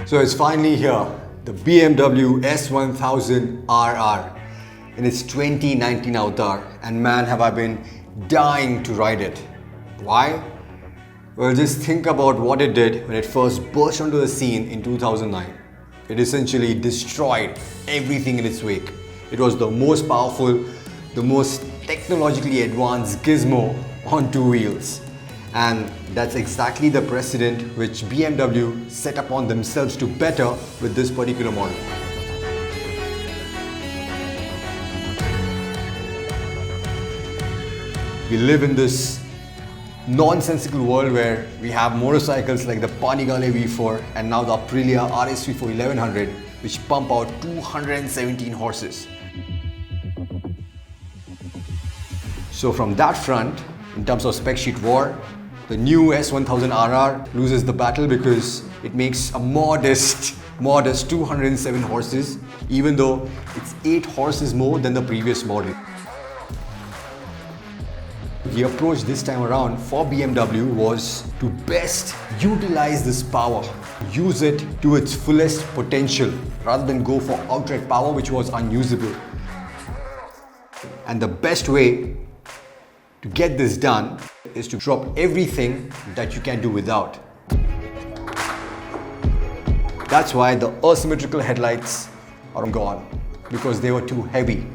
So it's finally here, the BMW S1000RR in its 2019 avatar, and man have I been dying to ride it. Why? Well, just think about what it did when it first burst onto the scene in 2009. It essentially destroyed everything in its wake. It was the most powerful, the most technologically advanced gizmo on two wheels. And that's exactly the precedent which BMW set upon themselves to better with this particular model. We live in this nonsensical world where we have motorcycles like the Panigale V4 and now the Aprilia RS3 for 1100, which pump out 217 horses. So from that front, in terms of spec sheet war, the new S1000RR loses the battle because it makes a modest 207 horses, even though it's 8 horses more than the previous model. The approach this time around for BMW was to best utilize this power, use it to its fullest potential rather than go for outright power which was unusable. And the best way to get this done is to drop everything that you can do without. That's why the asymmetrical headlights are gone, because they were too heavy.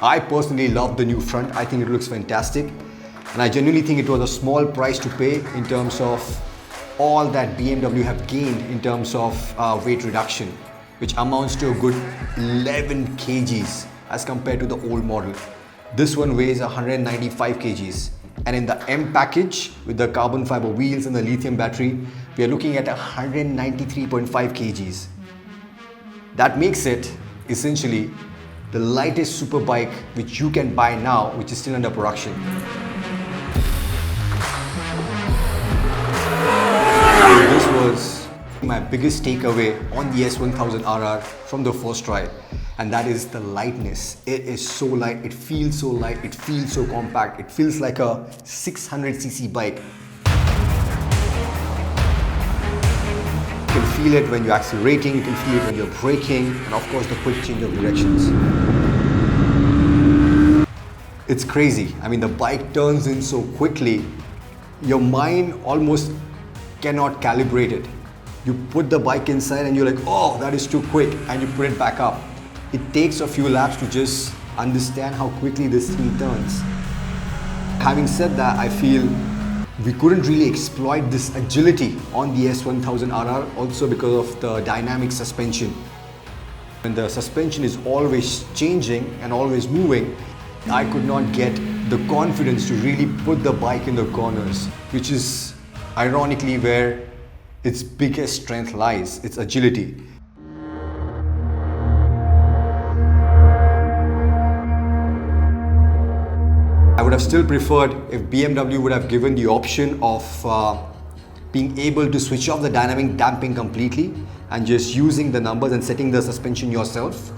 I personally love the new front. I think it looks fantastic. And I genuinely think it was a small price to pay in terms of all that BMW have gained in terms of weight reduction, which amounts to a good 11 kgs as compared to the old model. This one weighs 195 kgs. And in the M package with the carbon fiber wheels and the lithium battery, we are looking at 193.5 kgs. That makes it essentially the lightest superbike which you can buy now, which is still under production. This was my biggest takeaway on the S1000RR from the first try, and that is the lightness. It is so light, it feels so light, it feels so compact, it feels like a 600cc bike. You can feel it when you're accelerating, you can feel it when you're braking, and of course the quick change of directions. It's crazy. I mean, the bike turns in so quickly, your mind almost cannot calibrate it. You put the bike inside and you're like, oh, that is too quick, and you put it back up. It takes a few laps to just understand how quickly this thing turns. Having said that, I feel we couldn't really exploit this agility on the S1000RR also because of the dynamic suspension. When the suspension is always changing and always moving, I could not get the confidence to really put the bike in the corners, which is ironically where its biggest strength lies, its agility. I would have still preferred if BMW would have given the option of being able to switch off the dynamic damping completely and just using the numbers and setting the suspension yourself,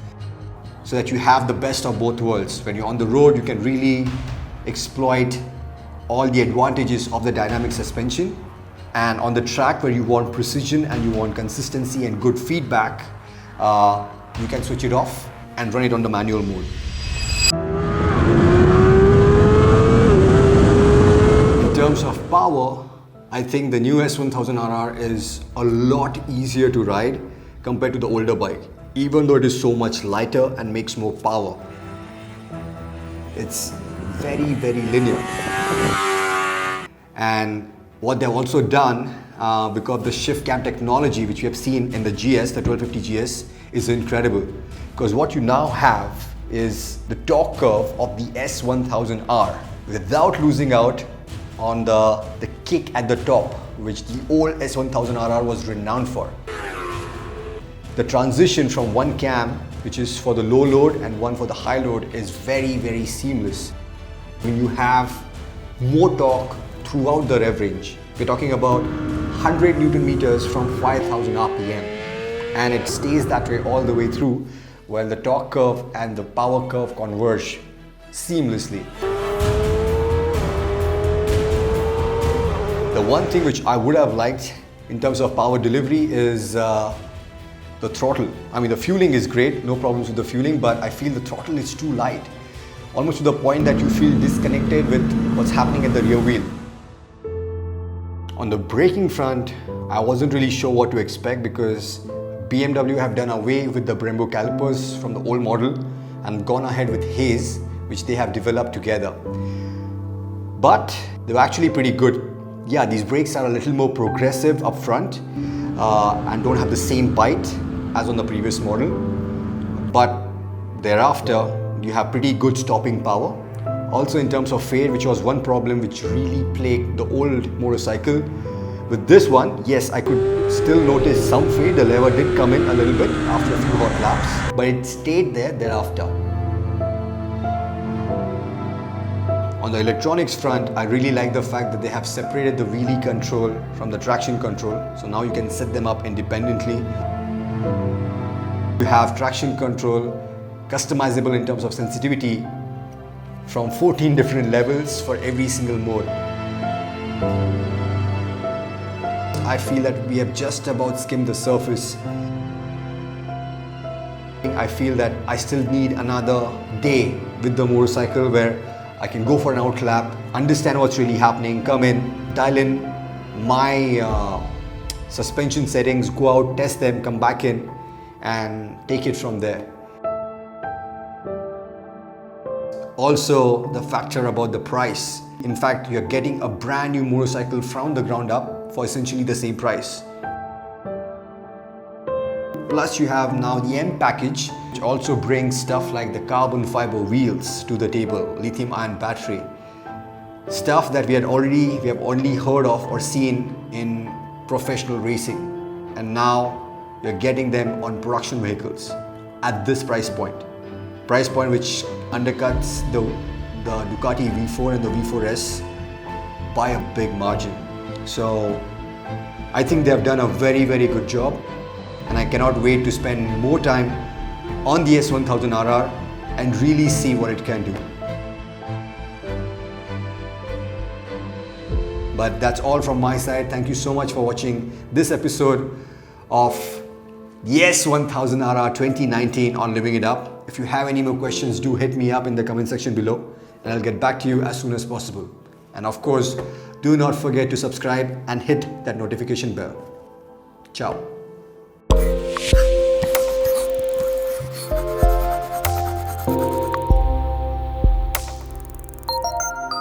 so that you have the best of both worlds. When you're on the road, you can really exploit all the advantages of the dynamic suspension, and on the track where you want precision and you want consistency and good feedback, you can switch it off and run it on the manual mode. In terms of power, I think the new S1000RR is a lot easier to ride compared to the older bike, even though it is so much lighter and makes more power. It's very, very linear. And what they've also done, because of the shift cam technology which we have seen in the GS, the 1250 GS, is incredible. Because what you now have is the torque curve of the S1000R without losing out on the kick at the top, which the old S1000RR was renowned for. The transition from one cam, which is for the low load, and one for the high load, is very, very seamless. When you have more torque throughout the rev range, we're talking about 100 Newton meters from 5000 RPM, and it stays that way all the way through, while the torque curve and the power curve converge seamlessly. The one thing which I would have liked in terms of power delivery is the throttle. I mean, the fueling is great, no problems with the fueling, but I feel the throttle is too light. Almost to the point that you feel disconnected with what's happening at the rear wheel. On the braking front, I wasn't really sure what to expect because BMW have done away with the Brembo calipers from the old model and gone ahead with Haze, which they have developed together. But they were actually pretty good. Yeah, these brakes are a little more progressive up front and don't have the same bite as on the previous model. But thereafter, you have pretty good stopping power. Also in terms of fade, which was one problem which really plagued the old motorcycle. With this one, yes, I could still notice some fade. The lever did come in a little bit after a few hot laps, but it stayed there thereafter. On the electronics front, I really like the fact that they have separated the wheelie control from the traction control. So now you can set them up independently. You have traction control, customizable in terms of sensitivity from 14 different levels for every single mode. I feel that we have just about skimmed the surface. I feel that I still need another day with the motorcycle where I can go for an outlap, understand what's really happening, come in, dial in my suspension settings, go out, test them, come back in and take it from there. Also, the factor about the price. In fact, you're getting a brand new motorcycle from the ground up for essentially the same price. Plus, you have now the M package, which also brings stuff like the carbon fiber wheels to the table, lithium-ion battery, stuff that we have only heard of or seen in professional racing, and now you're getting them on production vehicles at this price point which undercuts the Ducati V4 and the V4S by a big margin. So I think they have done a very, very good job, and I cannot wait to spend more time on the S1000RR and really see what it can do. But that's all from my side. Thank you so much for watching this episode of the S1000RR 2019 on Living It Up. If you have any more questions, do hit me up in the comment section below and I'll get back to you as soon as possible. And of course, do not forget to subscribe and hit that notification bell. Ciao.